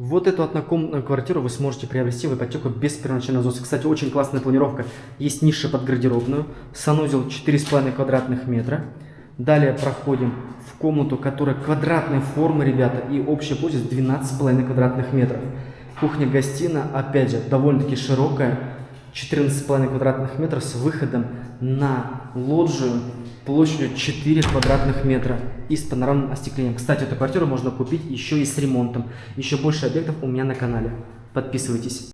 Вот эту однокомнатную квартиру вы сможете приобрести в ипотеку без первоначального взноса. Кстати, очень классная планировка. Есть ниша под гардеробную, санузел 4,5 квадратных метра. Далее проходим в комнату, которая квадратной формы, ребята, и общая площадь 12,5 квадратных метров. Кухня-гостиная, опять же, довольно-таки широкая, 14,5 квадратных метров с выходом на лоджию площадью 4 квадратных метра и с панорамным остеклением. Кстати, эту квартиру можно купить еще и с ремонтом. Еще больше объектов у меня на канале. Подписывайтесь.